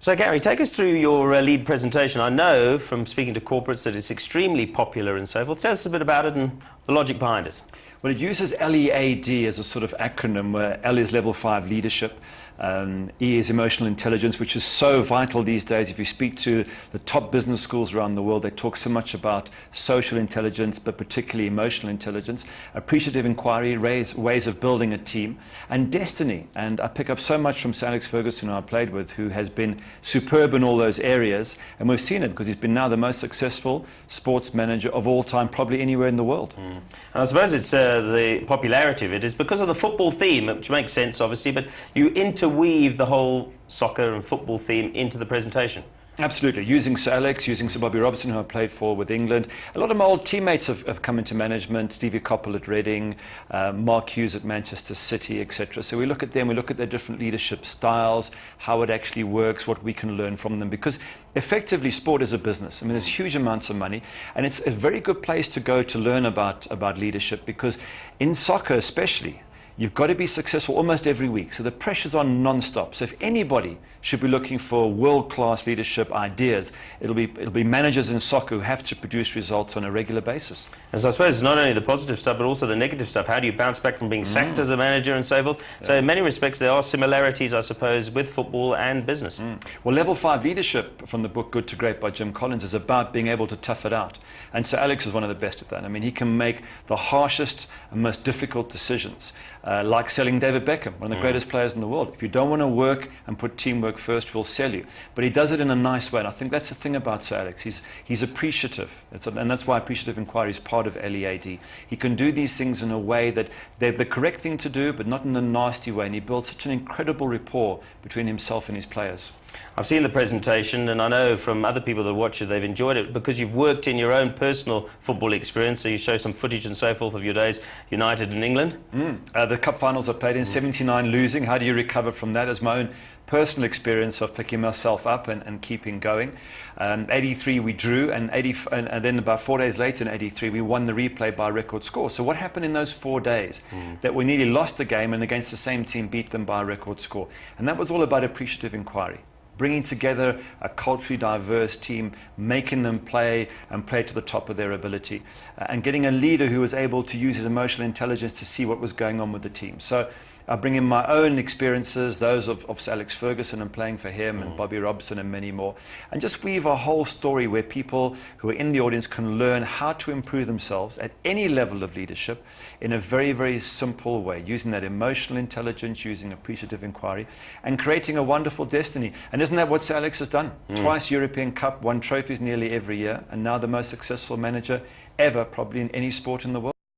So Gary, take us through your lead presentation. I know from speaking to corporates that it's extremely popular and so forth. Tell us a bit about it and the logic behind it. Well, it uses LEAD as a sort of acronym where L is level 5 leadership, E is emotional intelligence, which is so vital these days. If you speak to the top business schools around the world, they talk so much about social intelligence, but particularly emotional intelligence, appreciative inquiry, ways of building a team, and destiny. And I pick up so much from Sir Alex Ferguson, who I played with, who has been superb in all those areas. And we've seen it because he's been now the most successful sports manager of all time, probably anywhere in the world. And I suppose it's the popularity of it is because of the football theme, which makes sense, obviously, but you interweave the whole soccer and football theme into the presentation. Absolutely. Using Sir Alex, using Sir Bobby Robson, who I played for with England. A lot of my old teammates have come into management, Stevie Coppell at Reading, Mark Hughes at Manchester City, etc. So we look at them, we look at their different leadership styles, how it actually works, what we can learn from them. Because effectively, sport is a business. I mean, there's huge amounts of money. And it's a very good place to go to learn about leadership, because in soccer especially, you've got to be successful almost every week. So the pressure's on non-stop. So if anybody should be looking for world-class leadership ideas, it'll be managers in soccer who have to produce results on a regular basis. And so I suppose it's not only the positive stuff, but also the negative stuff. How do you bounce back from being sacked as a manager and so forth? Yeah. So in many respects, there are similarities, I suppose, with football and business. Well, level 5 leadership from the book Good to Great by Jim Collins is about being able to tough it out. And Sir Alex is one of the best at that. I mean, he can make the harshest and most difficult decisions. Like selling David Beckham, one of the greatest players in the world. If you don't want to work and put teamwork first, we'll sell you. But he does it in a nice way, and I think that's the thing about Sir Alex. He's appreciative, and that's why appreciative inquiry is part of LEAD. He can do these things in a way that they're the correct thing to do, but not in a nasty way, and he builds such an incredible rapport between himself and his players. I've seen the presentation, and I know from other people that watch it, they've enjoyed it because you've worked in your own personal football experience. So you show some footage and so forth of your days United in England. The cup finals I played in, 79 losing. How do you recover from that? As my own personal experience of picking myself up and keeping going. 83 we drew, and then about 4 days later in 83 we won the replay by record score. So what happened in those 4 days? That we nearly lost the game and against the same team beat them by a record score. And that was all about appreciative inquiry. Bringing together a culturally diverse team, making them play to the top of their ability, and getting a leader who was able to use his emotional intelligence to see what was going on with the team. So I bring in my own experiences, those of Sir Alex Ferguson and playing for him and Bobby Robson and many more, and just weave a whole story where people who are in the audience can learn how to improve themselves at any level of leadership in a very, very simple way, using that emotional intelligence, using appreciative inquiry, and creating a wonderful destiny. And isn't that what Sir Alex has done? Twice European Cup, won trophies nearly every year, and now the most successful manager ever, probably in any sport in the world.